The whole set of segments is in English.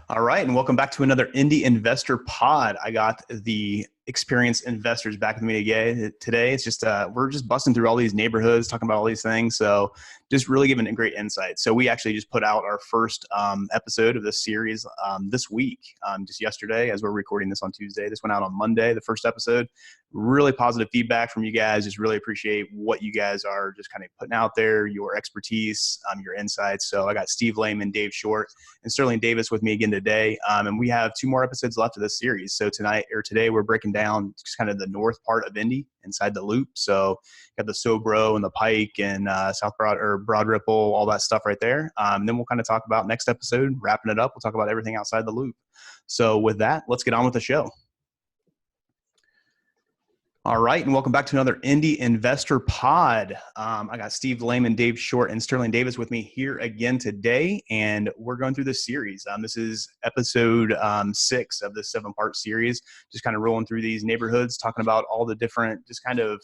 All right, and welcome back to another Indy Investor Pod. I got the experienced investors back with me again today. It's just we're just busting through all these neighborhoods, talking about all these things. So just really giving a great insight. So we actually just put out our first episode of this series this week, just yesterday, as we're recording this on Tuesday. This went out on Monday, the first episode. Really positive feedback from you guys. Just really appreciate what you guys are just kind of putting out there, your expertise, your insights. So I got Steve Lehman, Dave Short, and Sterling Davis with me again today. And we have 2 more episodes left of this series. So today we're breaking down just kind of the north part of Indy inside the loop. So got the Sobro and the Pike and Broad Ripple, all that stuff right there. And then we'll kind of talk about next episode, wrapping it up. We'll talk about everything outside the loop. So with that, let's get on with the show. All right, and welcome back to another Indy Investor Pod. I got Steve Lehman, Dave Short, and Sterling Davis with me here again today, and we're going through this series. This is episode 6 of this 7-part series, just kind of rolling through these neighborhoods, talking about all the different just kind of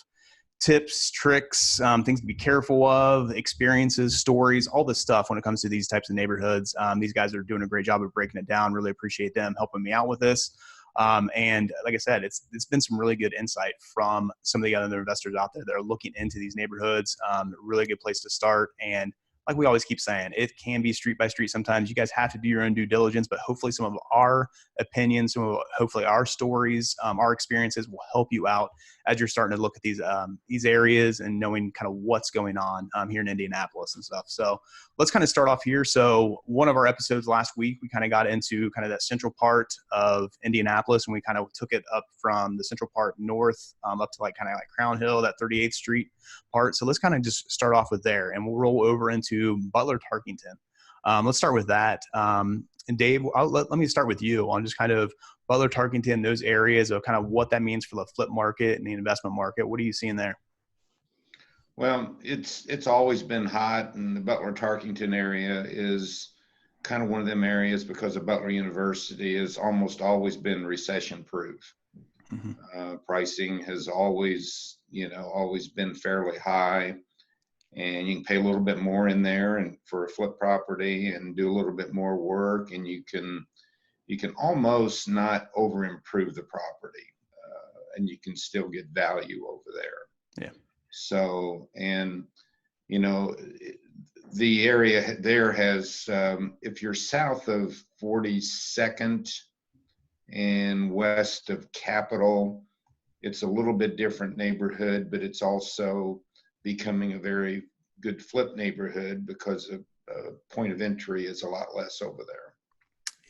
tips, tricks, things to be careful of, experiences, stories, all this stuff when it comes to these types of neighborhoods. These guys are doing a great job of breaking it down. Really appreciate them helping me out with this. And like I said, it's been some really good insight from some of the other investors out there that are looking into these neighborhoods. Really good place to start. And like we always keep saying, it can be street by street sometimes. You guys have to do your own due diligence, but hopefully some of our opinions, hopefully our stories, our experiences will help you out as you're starting to look at these areas and knowing kind of what's going on here in Indianapolis and stuff. So let's kind of start off here. So one of our episodes last week, we kind of got into kind of that central part of Indianapolis, and we kind of took it up from the central part north up to kind of like Crown Hill, that 38th Street part. So let's kind of just start off with there, and we'll roll over into Butler Tarkington. Let's start with that. And Dave, let me start with you on just kind of Butler Tarkington, those areas of kind of what that means for the flip market and the investment market. What are you seeing there? Well, it's always been hot, and the Butler Tarkington area is kind of one of them areas because of Butler University has almost always been recession proof. Mm-hmm. Pricing has always been fairly high, and you can pay a little bit more in there and for a flip property and do a little bit more work, and you can almost not over improve the property, and you can still get value over there. Yeah. So, and the area there has, if you're south of 42nd and west of Capitol, it's a little bit different neighborhood, but it's also becoming a very good flip neighborhood because of point of entry is a lot less over there.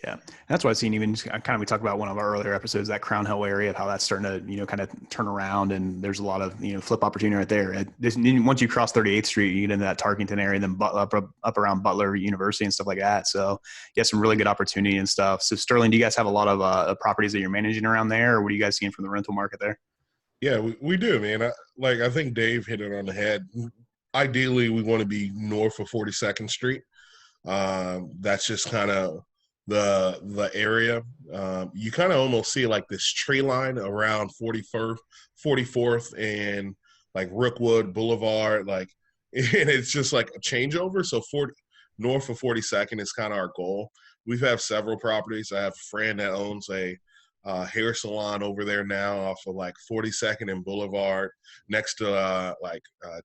Yeah. And that's what I've seen even we talked about one of our earlier episodes, that Crown Hill area, of how that's starting to, kind of turn around, and there's a lot of, flip opportunity right there. Once you cross 38th Street, you get into that Tarkington area, then up around Butler University and stuff like that. So you have some really good opportunity and stuff. So Sterling, do you guys have a lot of properties that you're managing around there, or what are you guys seeing from the rental market there? Yeah, we do, man. I think Dave hit it on the head. Ideally, we want to be north of 42nd Street. That's just kind of the area. You kind of almost see like this tree line around 44th and like Rookwood Boulevard, and it's just like a changeover. So north of 42nd is kind of our goal. We've had several properties. I have a friend that owns a hair salon over there now off of 42nd and Boulevard next to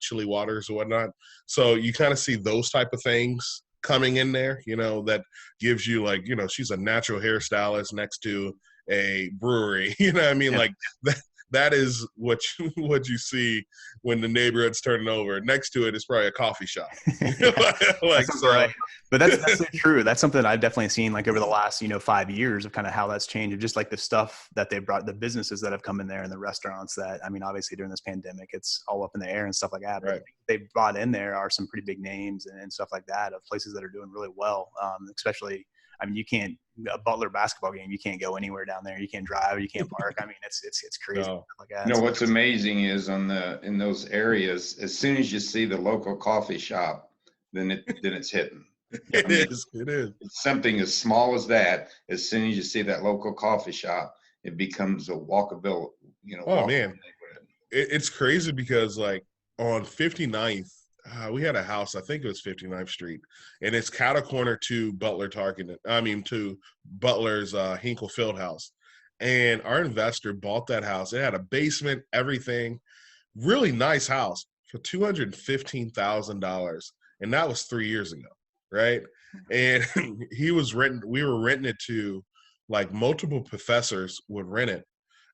Chili Waters or whatnot. So you kind of see those type of things coming in there, that gives you she's a natural hairstylist next to a brewery, what I mean? Yeah. That is what you see when the neighborhood's turning over. Next to it is probably a coffee shop. That's right. But that's so true. That's something that I've definitely seen over the last, 5 years of kind of how that's changed. Just the stuff that they've brought, the businesses that have come in there and the restaurants that, obviously during this pandemic, it's all up in the air and stuff like that. But right. They've brought in there are some pretty big names and stuff like that, of places that are doing really well. Especially, you can't, a Butler basketball game, you can't go anywhere down there. You can't drive, you can't park. it's crazy. No. Like that. What's amazing is in those areas, as soon as you see the local coffee shop, then it's hitting. It is. It's something as small as that. As soon as you see that local coffee shop, it becomes a walkable, Oh man, it's crazy because on 59th, we had a house, I think it was 59th Street, and it's cattle corner to to Butler's Hinkle Field House. And our investor bought that house. It had a basement, everything, really nice house for $215,000. And that was 3 years ago, right? And we were renting it to, like, multiple professors would rent it.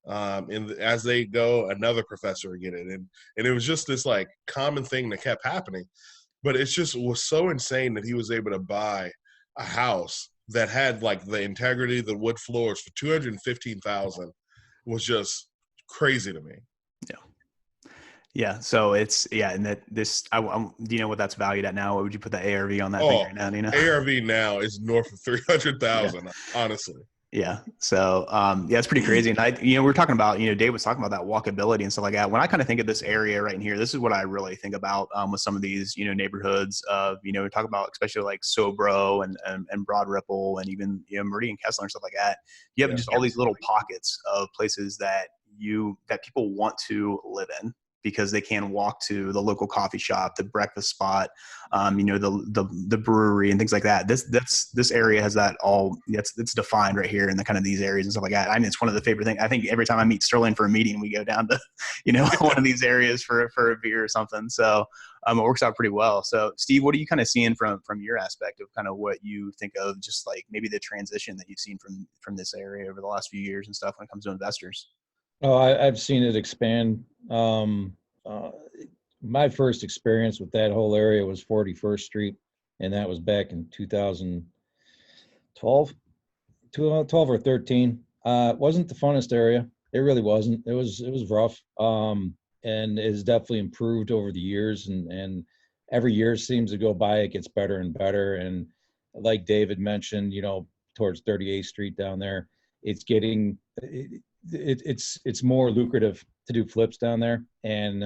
And as they go, another professor would get it. And it was just this like common thing that kept happening. But it just was so insane that he was able to buy a house that had like the integrity, the wood floors for $215,000 was just crazy to me. Yeah. Yeah. So and that do you know what that's valued at now? What would you put the ARV on that thing right now? Do you know? ARV now is north of 300,000, honestly. Yeah. So, it's pretty crazy. And we're talking about, Dave was talking about that walkability and stuff like that. When I kind of think of this area right in here, this is what I really think about, with some of these, neighborhoods of, we talk about, especially like Sobro and Broad Ripple and even, Meridian Kessler and stuff like that. You have just all these little pockets of places that people want to live in, because they can walk to the local coffee shop, the breakfast spot, the brewery and things like that. This area has that all. It's defined right here in the kind of these areas and stuff like that. I mean, it's one of the favorite things. I think every time I meet Sterling for a meeting, we go down to, one of these areas for a beer or something. So it works out pretty well. So Steve, what are you kind of seeing from your aspect of kind of what you think of just like maybe the transition that you've seen from this area over the last few years and stuff when it comes to investors? Oh, I've seen it expand. My first experience with that whole area was 41st Street, and that was back in 2012, 12 or 13. It wasn't the funnest area. It really wasn't. It was rough, and it has definitely improved over the years. And every year seems to go by, it gets better and better. And like David mentioned, towards 38th Street down there, it's getting it's more lucrative to do flips down there, and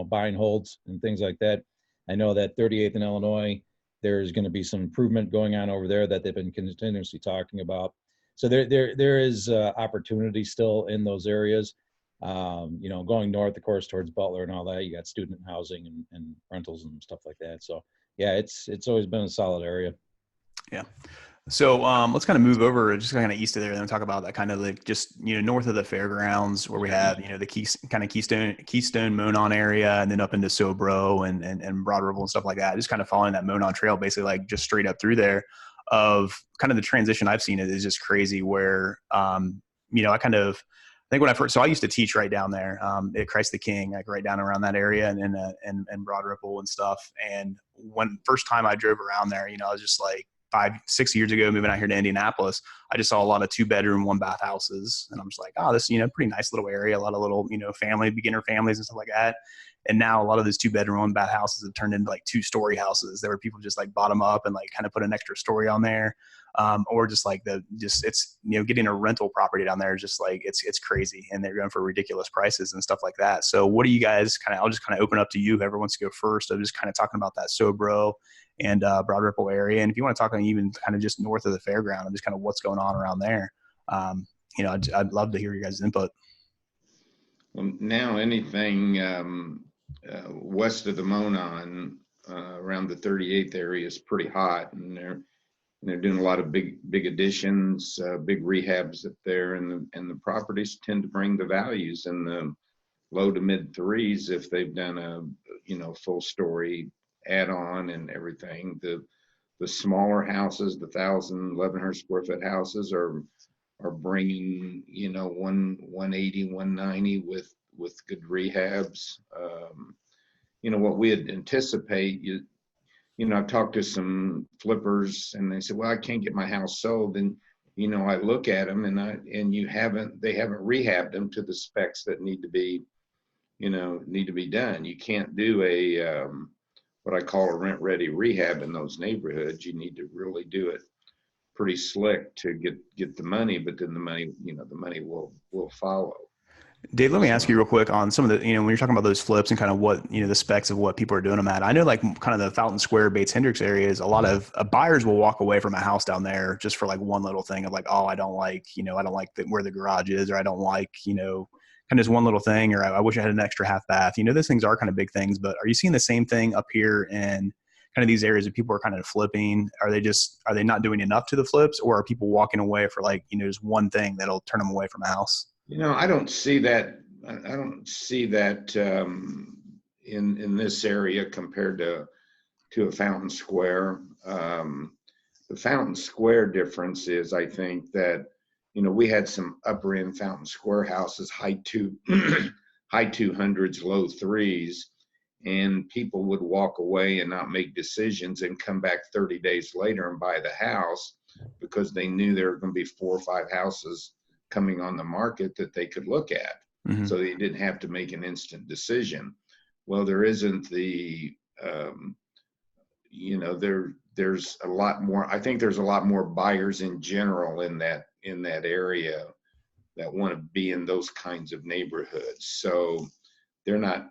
buying holds and things like that. I know that 38th in Illinois, there's going to be some improvement going on over there that they've been continuously talking about. So there is opportunity still in those areas. Going north, of course, towards Butler and all that, you got student housing and rentals and stuff like that. So yeah, it's always been a solid area. Yeah. So let's kind of move over just kind of east of there and then talk about that kind of like just, north of the fairgrounds where we have, the Keystone Monon area, and then up into Sobro and Broad Ripple and stuff like that. Just kind of following that Monon trail, basically like just straight up through there, of kind of the transition I've seen. It is just crazy where, I think when I used to teach right down there at Christ the King, like right down around that area and Broad Ripple and stuff. And when first time I drove around there, I was just like, 5-6 years ago, moving out here to Indianapolis, I just saw a lot of 2-bedroom, 1-bath houses. And I'm just like, oh, this, pretty nice little area, a lot of little, beginner families and stuff like that. And now a lot of those 2-bedroom, 1-bath houses have turned into like 2-story houses. There were people just like bottom up and like kind of put an extra story on there. Or just like it's, getting a rental property down there is just like, it's crazy. And they're going for ridiculous prices and stuff like that. So what do you guys I'll just kind of open up to you, whoever wants to go first, of just kind of talking about that Sobro and Broad Ripple area. And if you want to talk on even kind of just north of the fairground and just kind of what's going on around there, I'd love to hear your guys' input. Well, now anything west of the Monon, around the 38th area is pretty hot, and they're doing a lot of big additions, big rehabs up there, and the properties tend to bring the values in the low to mid threes if they've done a full story add-on and everything. The smaller houses, the 1,100 square foot houses are bringing 180, 190 with good rehabs. What we had anticipate, I've talked to some flippers and they said, well, I can't get my house sold. And I look at them and they haven't rehabbed them to the specs that need to be done. You can't do a what I call a rent-ready rehab in those neighborhoods. You need to really do it pretty slick to get the money, but then the money will follow. Dave, let me ask you real quick on some of the, when you're talking about those flips and kind of what, the specs of what people are doing them at. I know like kind of the Fountain Square, Bates Hendricks areas, a lot of buyers will walk away from a house down there just for like one little thing of like, oh, I don't like, where the garage is, or I don't like, kind of just one little thing, or I wish I had an extra half bath. Those things are kind of big things, but are you seeing the same thing up here in kind of these areas that people are kind of flipping? Are they not doing enough to the flips, or are people walking away for just one thing that'll turn them away from a house? I don't see that. I don't see that in this area compared to a Fountain Square. The Fountain Square difference is, I think that we had some upper end Fountain Square houses, high 200s, low 3s, and people would walk away and not make decisions and come back 30 days later and buy the house because they knew there were going to be 4 or 5 houses coming on the market that they could look at. Mm-hmm. So they didn't have to make an instant decision. Well, there isn't the, there's a lot more. I think there's a lot more buyers in general in that area that want to be in those kinds of neighborhoods. So they're not,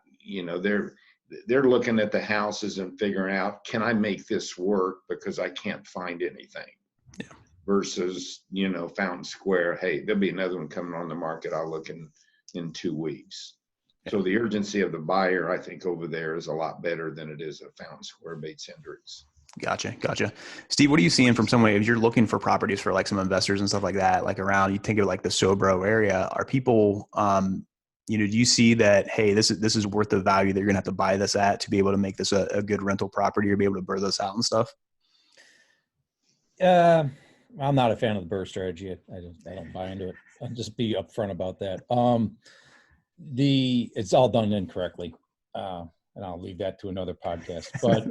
they're looking at the houses and figuring out, can I make this work because I can't find anything? Yeah. Versus, Fountain Square, hey, there'll be another one coming on the market. I'll look in 2 weeks. Yeah. So the urgency of the buyer, I think, over there is a lot better than it is at Fountain Square, Bates Hendricks. Gotcha. Steve, what are you seeing from somebody if you're looking for properties for some investors and stuff like that, around, you think of the Sobro area, are people, do you see that, hey, this is worth the value that you're going to have to buy this at to be able to make this a good rental property or be able to burr this out and stuff? I'm not a fan of the burr strategy. I don't buy into it. I'll just be upfront about that. It's all done incorrectly. And I'll leave that to another podcast. But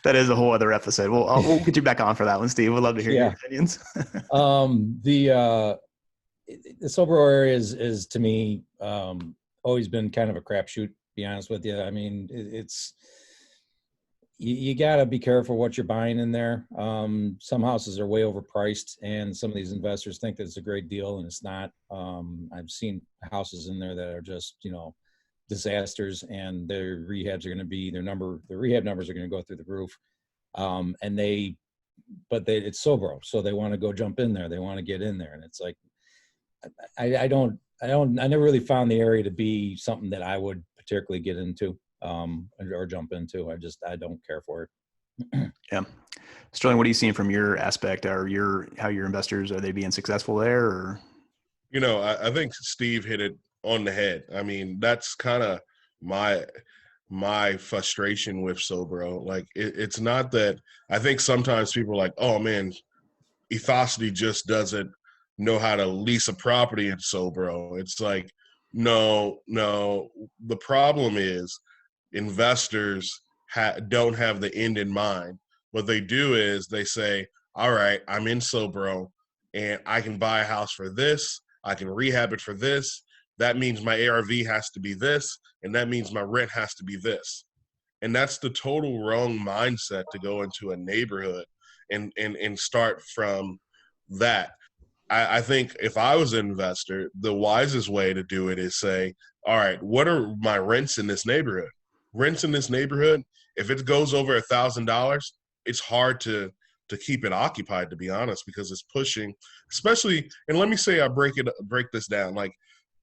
that is a whole other episode. We'll get you back on for that one, Steve. We'd love to hear your opinions. The Sobro area is to me always been kind of a crapshoot. To be honest with you, I mean it's you got to be careful what you're buying in there. Some houses are way overpriced, and some of these investors think that it's a great deal, and it's not. I've seen houses in there that are just disasters, and their rehabs are going to be their rehab numbers are going to go through the roof. It's Sobro, so they want to go jump in there. They want to get in there, and it's like I never really found the area to be something that I would particularly get into or jump into. I don't care for it. Yeah. Sterling, what are you seeing from your aspect? How your investors, are they being successful there? Or? I think Steve hit it on the head. I mean, that's kind of my frustration with Sobro. It's not that I think sometimes people are like, oh man, Ethosity just doesn't know how to lease a property in Sobro. It's like, no. The problem is investors don't have the end in mind. What they do is they say, all right, I'm in Sobro and I can buy a house for this. I can rehab it for this. That means my ARV has to be this, and that means my rent has to be this. And that's the total wrong mindset to go into a neighborhood and start from that. I think if I was an investor, the wisest way to do it is say, all right, what are my rents in this neighborhood? Rents in this neighborhood, if it goes over $1,000, it's hard to keep it occupied, to be honest, because it's pushing, especially, and let me say I break this down.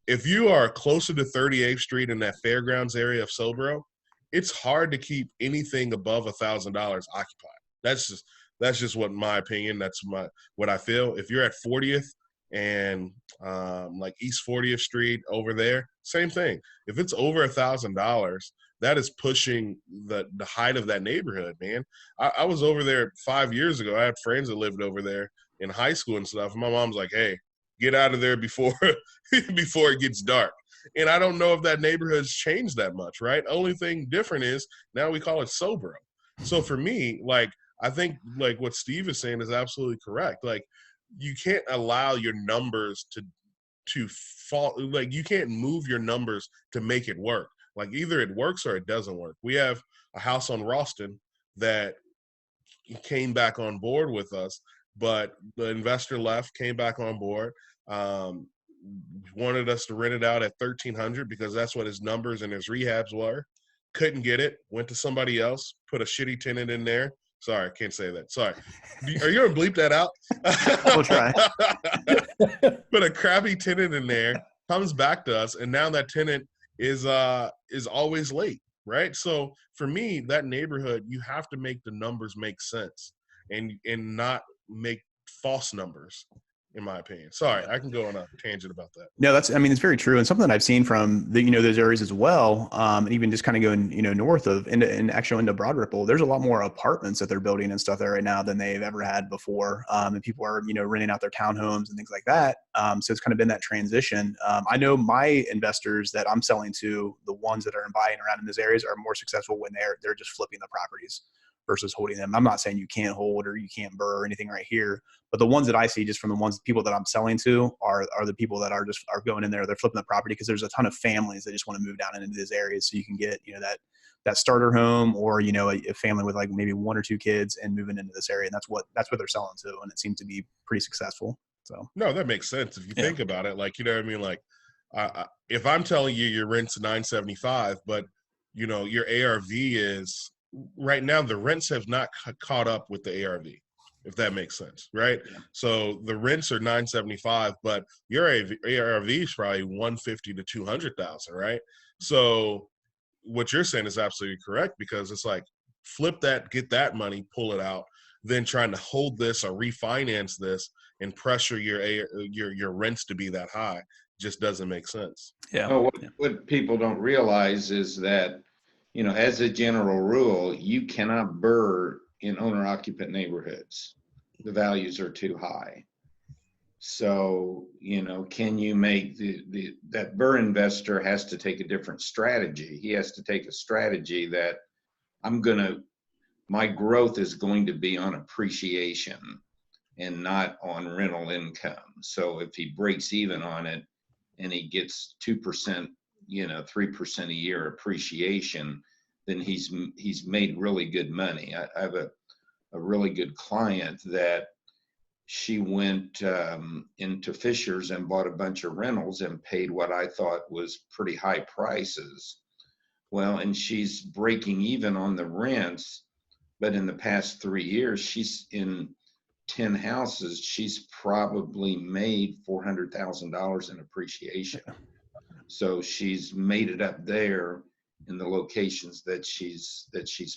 If you are closer to 38th Street in that Fairgrounds area of Sobro, it's hard to keep anything above $1,000 occupied. That's just what my opinion. That's what I feel. If you're at 40th and East 40th Street over there, same thing. If it's over $1,000, that is pushing the height of that neighborhood, man. I was over there 5 years ago. I had friends that lived over there in high school and stuff. And my mom's like, hey, get out of there before it gets dark. And I don't know if that neighborhood's changed that much, right? Only thing different is now we call it Sobro. So for me, I think what Steve is saying is absolutely correct. You can't allow your numbers to fall. You can't move your numbers to make it work. Either it works or it doesn't work. We have a house on Ralston that came back on board with us, but the investor left, came back on board, wanted us to rent it out at $1,300 because that's what his numbers and his rehabs were. Couldn't get it. Went to somebody else, put a shitty tenant in there. Sorry, I can't say that. Sorry. Are you going to bleep that out? We'll try. Put a crappy tenant in there. comes back to us, and now that tenant is always late, right? So for me, that neighborhood, you have to make the numbers make sense and not make false numbers, in my opinion. Sorry, I can go on a tangent about that. No, I mean, it's very true. And something that I've seen from those areas as well, and even just kind of going, north of and actually into Broad Ripple, there's a lot more apartments that they're building and stuff there right now than they've ever had before. And people are, renting out their townhomes and things like that. So it's kind of been that transition. I know my investors that I'm selling to, the ones that are buying around in these areas, are more successful when they're just flipping the properties versus holding them. I'm not saying you can't hold or you can't burr or anything right here, but the ones that I see just from the people that I'm selling to are the people that are going in there, they're flipping the property because there's a ton of families that just want to move down into these areas. So you can get, that starter home or, a family with like maybe 1 or 2 kids and moving into this area. And that's what they're selling to. And it seems to be pretty successful. So no, that makes sense. If you think about it, like, you know what I mean? Like if I'm telling you your rent's $975, but your ARV is right now, the rents have not caught up with the ARV, if that makes sense, right? Yeah. So the rents are $975, but your ARV is probably $150,000 to $200,000, right? So what you're saying is absolutely correct, because it's like flip that, get that money, pull it out, then trying to hold this or refinance this and pressure your rents to be that high just doesn't make sense. Yeah. Well, what people don't realize is that, as a general rule, you cannot burr in owner-occupant neighborhoods. The values are too high. So, can you make that burr investor has to take a different strategy. He has to take a strategy that my growth is going to be on appreciation and not on rental income. So if he breaks even on it and he gets 2%, 3% a year appreciation, then he's made really good money. I have a really good client that she went into Fisher's and bought a bunch of rentals and paid what I thought was pretty high prices. Well, and she's breaking even on the rents, but in the past 3 years, she's in 10 houses, she's probably made $400,000 in appreciation. Yeah. So she's made it up there in the locations that she's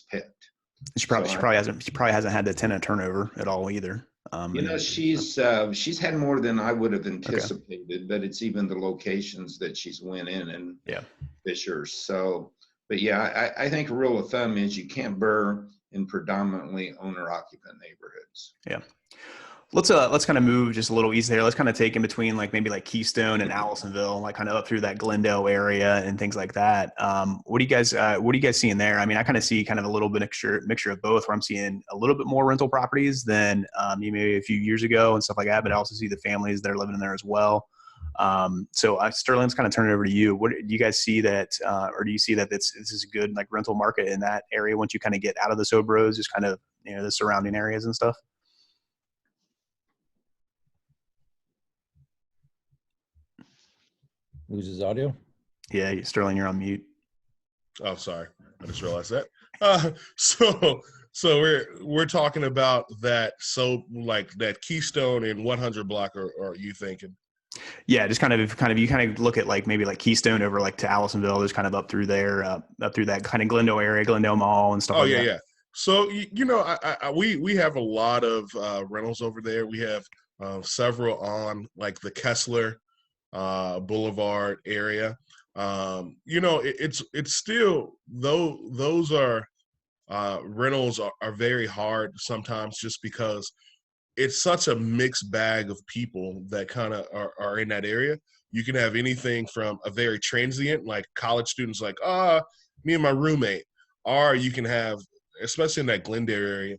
picked. She probably hasn't had the tenant turnover at all either. She's had more than I would have anticipated, but it's even the locations that she's went in and Fisher's. So, but yeah, I think a rule of thumb is you can't burr in predominantly owner-occupant neighborhoods. Yeah. Let's kind of move just a little east there. Let's kind of take in between maybe Keystone and Allisonville, like kind of up through that Glendale area and things like that. What do you guys seeing there? I mean, I kind of see kind of a little bit mixture of both, where I'm seeing a little bit more rental properties than maybe a few years ago and stuff like that, but I also see the families that are living in there as well. So Sterling, let's kind of turn it over to you. What do you guys see that, or do you see that this is a good rental market in that area once you kind of get out of the Sobros, just kind of, the surrounding areas and stuff? Loses audio. Yeah, Sterling, you're on mute. Oh, sorry, I just realized that. So we're talking about that. So that Keystone and 100 block, are you thinking? Yeah, just kind of you kind of look at maybe Keystone over to Allisonville, just kind of up through there, up through that kind of Glendale area, Glendale Mall and stuff. Oh, yeah. So we have a lot of rentals over there. We have several on the Kessler Boulevard area. It's still, though those are rentals are very hard sometimes, just because it's such a mixed bag of people that kind of are in that area. You can have anything from a very transient, like college students, me and my roommate, or you can have, especially in that Glendale area,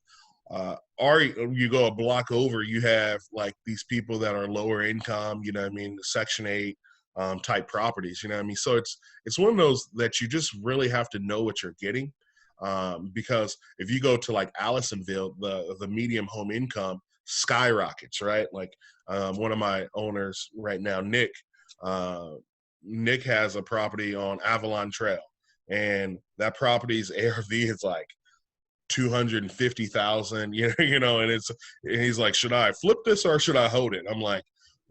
or you go a block over, you have these people that are lower income, Section 8 type properties, So it's one of those that you just really have to know what you're getting, because if you go to Allisonville, the medium home income skyrockets, right? One of my owners right now, Nick has a property on Avalon Trail, and that property's ARV is $250,000, and he's like, should I flip this or should I hold it? I'm like,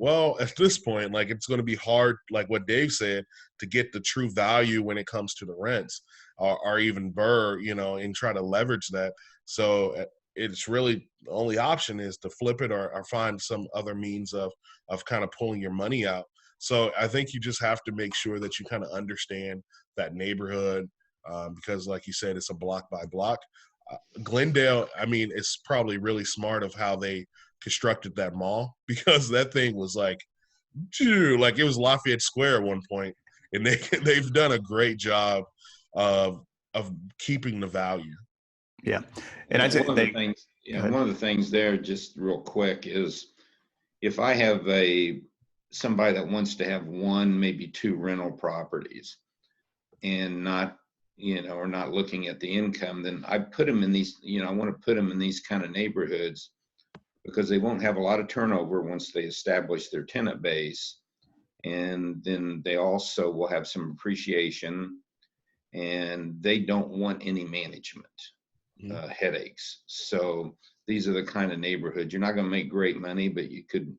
Well, at this point, like, it's going to be hard, like what Dave said, to get the true value when it comes to the rents, or even Burr, and try to leverage that. So it's really the only option is to flip it, or find some other means of kind of pulling your money out. So I think you just have to make sure that you kind of understand that neighborhood, because, like you said, it's a block by block. Glendale, I mean, it's probably really smart of how they constructed that mall, because that thing was like it was Lafayette Square at one point, and they've done a great job of keeping the value. Yeah, and I'd say one of the things there, just real quick, is if I have somebody that wants to have one, maybe two rental properties, and not, or not looking at the income, then I put them in these, I want to put them in these kind of neighborhoods, because they won't have a lot of turnover once they establish their tenant base. And then they also will have some appreciation, and they don't want any management headaches. So these are the kind of neighborhoods. You're not going to make great money, but you could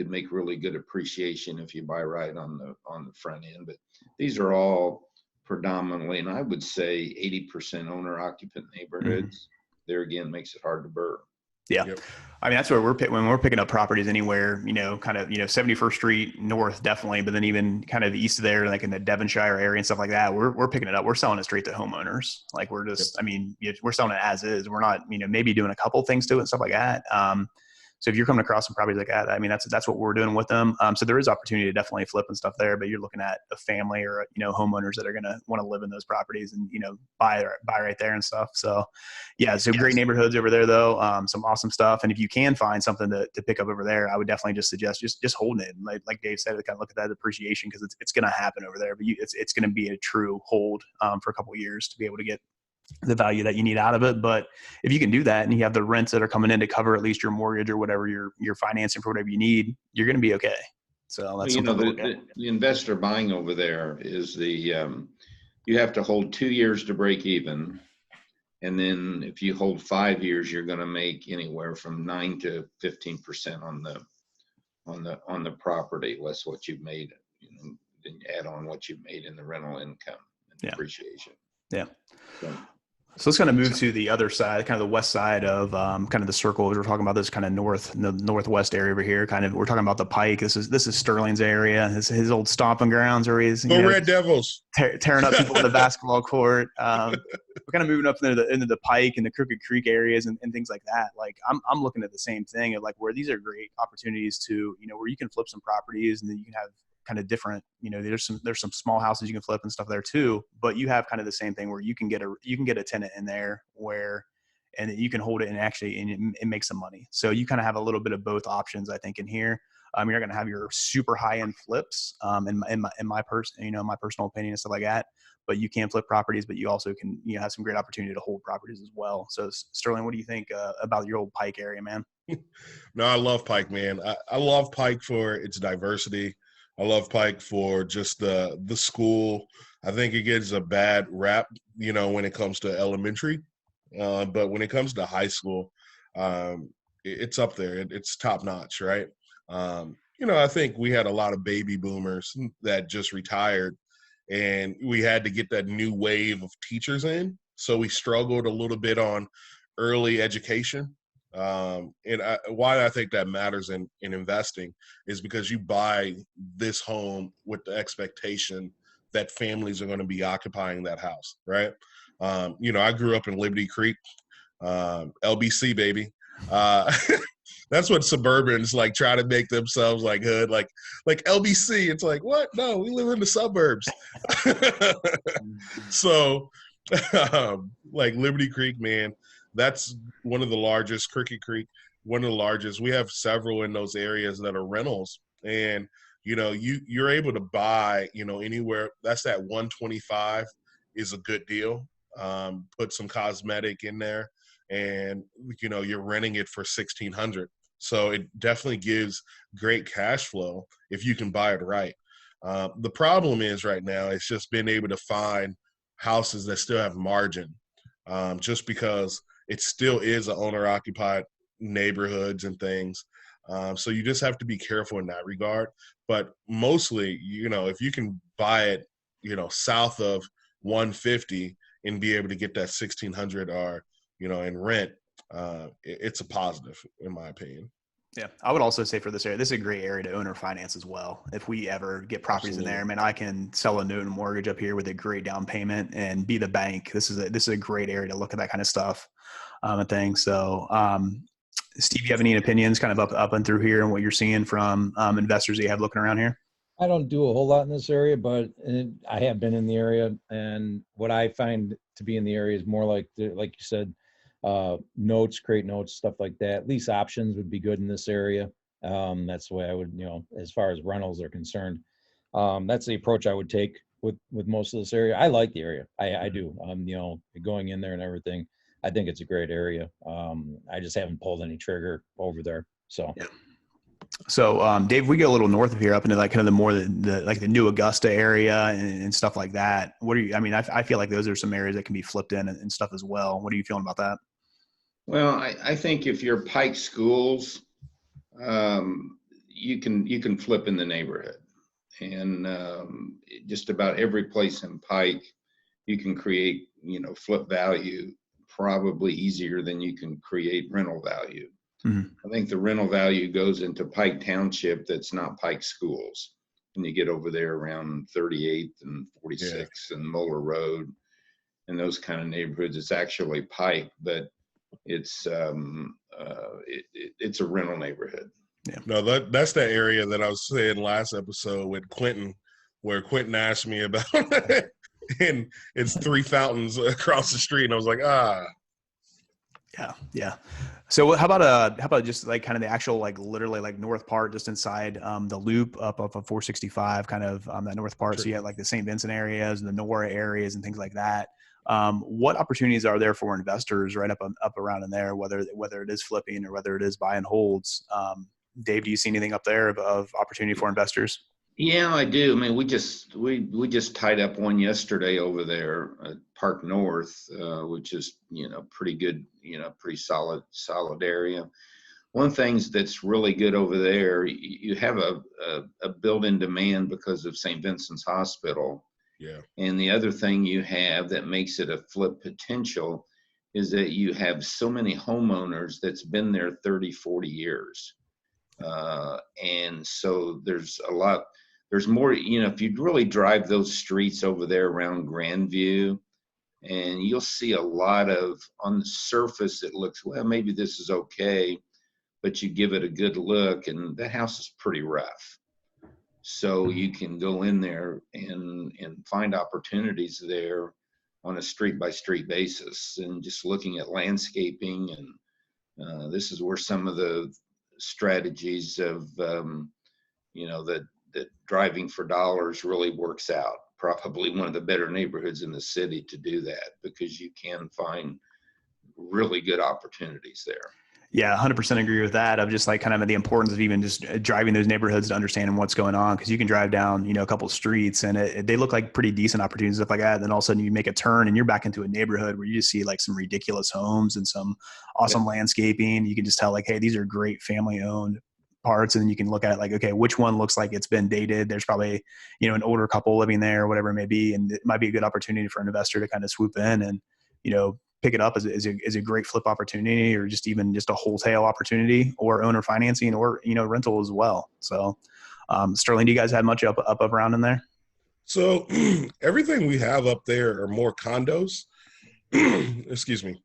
make really good appreciation if you buy right on the front end. But these are all predominantly, and I would say 80% owner occupant neighborhoods. There again, makes it hard to burr. Yeah. Yep. I mean, that's where when we're picking up properties anywhere, kind of, 71st Street North, definitely, but then even kind of east of there, like in the Devonshire area and stuff like that, we're picking it up. We're selling it straight to homeowners. Like, we're just, I mean, we're selling it as is. We're not, maybe doing a couple things to it and stuff like that. So if you're coming across some properties like that, I mean, that's what we're doing with them. So there is opportunity to definitely flip and stuff there, but you're looking at a family or, homeowners that are going to want to live in those properties and, buy right there and stuff. So yeah, so great neighborhoods over there though. Some awesome stuff. And if you can find something to pick up over there, I would definitely just suggest just holding it. And like Dave said, to kind of look at that appreciation, because it's going to happen over there, but it's going to be a true hold for a couple of years to be able to get the value that you need out of it. But if you can do that and you have the rents that are coming in to cover at least your mortgage or whatever you're financing for whatever you need, you're going to be okay. So that's the investor buying over there is you have to hold 2 years to break even. And then if you hold 5 years, you're going to make anywhere from 9 to 15% on the property, less what you've made, then add on what you've made in the rental income and depreciation. Yeah. So let's kind of move to the other side, kind of the west side of kind of the circle. We're talking about this kind of the northwest area over here. Kind of, we're talking about the Pike. This is Sterling's area. His old stomping grounds where he's Red Devils tearing up people in the basketball court. We're kind of moving up into the Pike and the Crooked Creek areas and things like that. Like, I'm looking at the same thing of like where these are great opportunities to, where you can flip some properties and then you can have kind of different, there's some small houses you can flip and stuff there too, but you have kind of the same thing where you can get a tenant in there and you can hold it and it makes some money. So you kind of have a little bit of both options, I think, in here. You're not going to have your super high end flips, in my personal opinion and stuff like that, but you can flip properties, but you also can, have some great opportunity to hold properties as well. So Sterling, what do you think about your old Pike area, man? No, I love Pike, man. I love Pike for its diversity. I love Pike for just the school. I think it gets a bad rap, when it comes to elementary. But when it comes to high school, it's up there. It's top notch, right? I think we had a lot of baby boomers that just retired, and we had to get that new wave of teachers in. So we struggled a little bit on early education. Why I think that matters in investing is because you buy this home with the expectation that families are going to be occupying that house, right? I grew up in Liberty Creek, LBC, baby. That's what suburbans like try to make themselves like hood, like LBC. It's like, what? No, we live in the suburbs. So, like Liberty Creek, man. That's one of the largest, Crooked Creek, one of the largest. We have several in those areas that are rentals. And, you're able to buy, anywhere. That's that 125 is a good deal. Put some cosmetic in there and, you're renting it for $1,600. So it definitely gives great cash flow if you can buy it right. The problem is right now, it's just being able to find houses that still have margin, just because it still is an owner-occupied neighborhoods and things. So you just have to be careful in that regard. But mostly, if you can buy it, south of 150 and be able to get that 1600 or, in rent, it's a positive in my opinion. Yeah, I would also say for this area, this is a great area to own or finance as well. If we ever get properties in there, I mean, I can sell a note and mortgage up here with a great down payment and be the bank. This is a great area to look at that kind of stuff and things. So, Steve, you have any opinions kind of up and through here and what you're seeing from investors that you have looking around here? I don't do a whole lot in this area, but I have been in the area, and what I find to be in the area is more like you said, notes, create notes, stuff like that. Lease options would be good in this area. That's the way I would, as far as rentals are concerned. That's the approach I would take with most of this area. I like the area. I do. Going in there and everything, I think it's a great area. I just haven't pulled any trigger over there. So. Yeah. So, Dave, we go a little north of here, up into like kind of the more the new Augusta area and stuff like that. What are you? I mean, I feel like those are some areas that can be flipped in and stuff as well. What are you feeling about that? Well, I think if you're Pike Schools, you can flip in the neighborhood, and just about every place in Pike, you can create flip value probably easier than you can create rental value. Mm-hmm. I think the rental value goes into Pike Township that's not Pike Schools. When you get over there around 38th and 46th and Moeller Road and those kind of neighborhoods, it's actually Pike, but it's it's a rental neighborhood. Yeah. No, that's the area that I was saying last episode with Quentin, where Quentin asked me about and it's 3 fountains across the street, and I was like, Yeah. So how about just like kind of the actual, like literally like north part, just inside the loop up of 465, kind of that north part. Sure. So you have like the St. Vincent areas and the Nora areas and things like that. What opportunities are there for investors right up around in there, whether it is flipping or whether it is buy and holds? Dave, do you see anything up there of opportunity for investors? Yeah, I do. I mean, we just tied up one yesterday over there at Park North, which is pretty good, pretty solid area. One of the things that's really good over there, you have a built-in demand because of St. Vincent's Hospital. Yeah. And the other thing you have that makes it a flip potential is that you have so many homeowners that's been there 30, 40 years. And so there's more, if you really drive those streets over there around Grandview, and you'll see a lot of, on the surface, it looks, well, maybe this is okay, but you give it a good look and the house is pretty rough. So you can go in there and find opportunities there on a street by street basis, and just looking at landscaping. And this is where some of the strategies of, that driving for dollars really works out. Probably one of the better neighborhoods in the city to do that, because you can find really good opportunities there. Yeah, 100% agree with that. Of just like kind of the importance of even just driving those neighborhoods to understanding what's going on, because you can drive down, a couple of streets and they look like pretty decent opportunities, stuff like that. And then all of a sudden you make a turn and you're back into a neighborhood where you just see like some ridiculous homes and some awesome landscaping. You can just tell like, hey, these are great family owned parts. And then you can look at it like, okay, which one looks like it's been dated? There's probably, an older couple living there or whatever it may be. And it might be a good opportunity for an investor to kind of swoop in and, pick it up as a great flip opportunity, or just even just a wholesale opportunity, or owner financing, or, rental as well. So, Sterling, do you guys have much up around in there? So everything we have up there are more condos. Excuse me.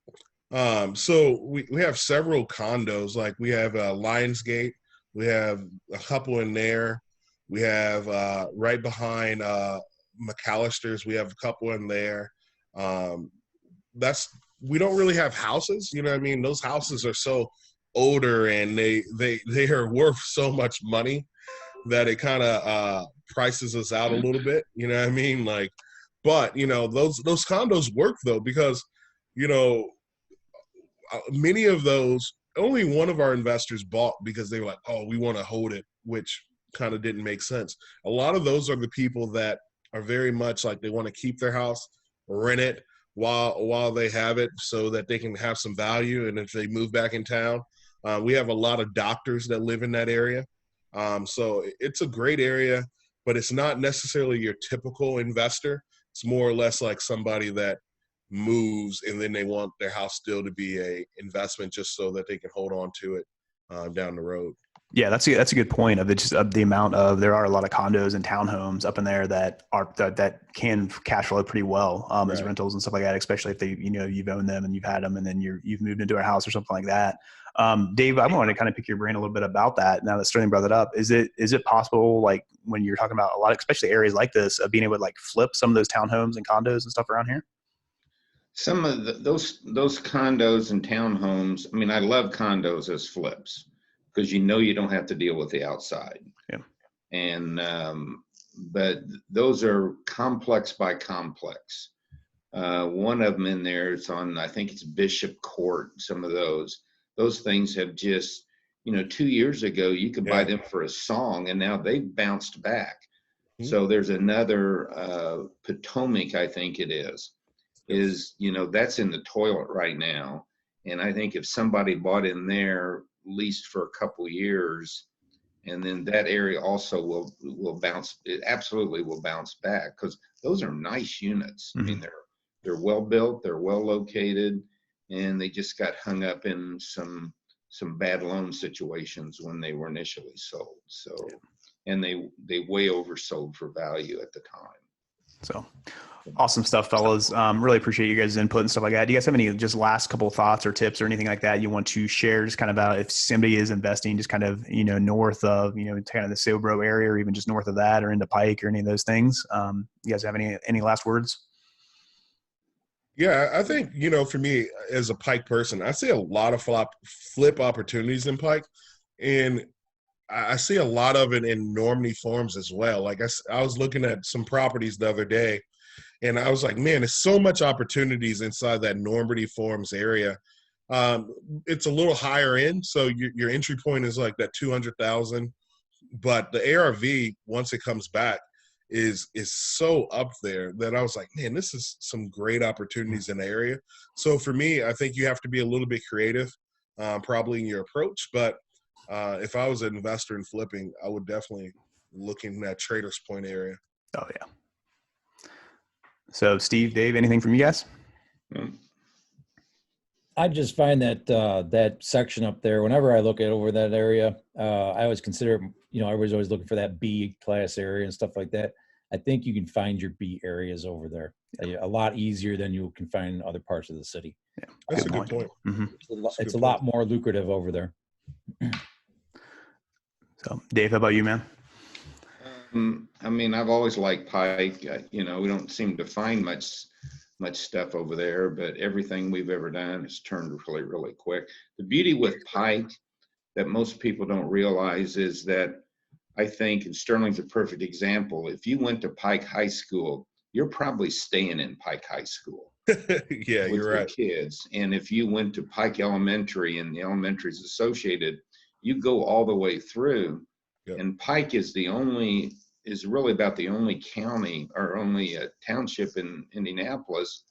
So we have several condos. Like we have Lionsgate. We have a couple in there. We have right behind McAllister's. We have a couple in there. We don't really have houses. You know what I mean? Those houses are so older and they are worth so much money that it kind of prices us out a little bit. You know what I mean? Like, but those condos work though, because many of those, only one of our investors bought because they were like, oh, we want to hold it, which kind of didn't make sense. A lot of those are the people that are very much like they want to keep their house, rent it while they have it, so that they can have some value. And if they move back in town, We have a lot of doctors that live in that area. So it's a great area, but it's not necessarily your typical investor. It's more or less like somebody that moves and then they want their house still to be a investment just so that they can hold on to it down the road. Yeah, that's a good point of it. Just of the amount of there are a lot of condos and townhomes up in there that can cash flow pretty well as Right. rentals and stuff like that. Especially if they you've owned them and you've had them and then you've moved into a house or something like that. Dave, I wanted to kind of pick your brain a little bit about that. Now that Sterling brought it up, is it possible, like when you're talking about a lot, especially areas like this, of being able to like flip some of those townhomes and condos and stuff around here? Some of those condos and townhomes, I mean, I love condos as flips because you don't have to deal with the outside. Yeah. And but those are complex by complex. One of them in there is on, I think it's Bishop Court. Some of those things have just, 2 years ago you could buy them for a song, and now they've bounced back. Mhm. So there's another Potomac, I think it is that's in the toilet right now. And I think if somebody bought in there, leased for a couple years, and then that area also will bounce, it absolutely will bounce back, because those are nice units. Mm-hmm. I mean, they're well built, they're well located, and they just got hung up in some bad loan situations when they were initially sold. So, and they way oversold for value at the time. So awesome stuff, fellas. Really appreciate you guys' input and stuff like that. Do you guys have any just last couple of thoughts or tips or anything like that you want to share, just kind of about if somebody is investing just kind of, north of, kind of the Silbro area, or even just north of that, or into Pike, or any of those things? You guys have any last words? Yeah, I think, for me as a Pike person, I see a lot of flip opportunities in Pike. And I see a lot of it in Normandy Farms as well. Like I was looking at some properties the other day, and I was like, man, there's so much opportunities inside that Normandy Farms area. It's a little higher end, so your entry point is like that 200,000, but the ARV, once it comes back, is so up there that I was like, man, this is some great opportunities in the area. So for me, I think you have to be a little bit creative, probably in your approach. But if I was an investor in flipping, I would definitely look in that Traders Point area. Oh yeah. So Steve, Dave, anything from you guys? I just find that that section up there, whenever I look at over that area, I always consider, everybody's always looking for that B class area and stuff like that. I think you can find your B areas over there a lot easier than you can find in other parts of the city. Yeah, that's a good point. Mm-hmm. It's a lot more lucrative over there. So Dave, how about you, man? I mean, I've always liked Pike. We don't seem to find much stuff over there, but everything we've ever done has turned really, really quick. The beauty with Pike that most people don't realize is that I think, and Sterling's a perfect example, if you went to Pike High School, you're probably staying in Pike High School. Yeah, you're right. Kids. And if you went to Pike Elementary and the elementaries associated, you go all the way through. Yep. And Pike is really about the only county or only township in Indianapolis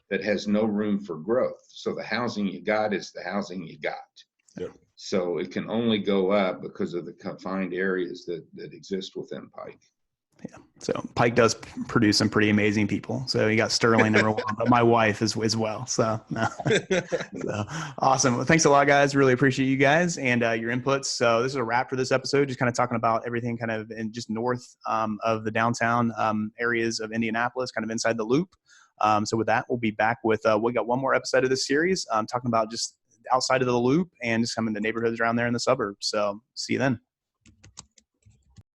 that has no room for growth. So the housing you got is the housing you got. Yep. So it can only go up because of the confined areas that exist within Pike. Yeah. So Pike does produce some pretty amazing people. So you got Sterling number one, but my wife as well. So, so awesome. Well, thanks a lot, guys. Really appreciate you guys and your inputs. So this is a wrap for this episode, just kind of talking about everything kind of in just north of the downtown areas of Indianapolis, kind of inside the loop. So with that, we'll be back with, we got one more episode of this series talking about just outside of the loop and just some of the neighborhoods around there in the suburbs. So see you then.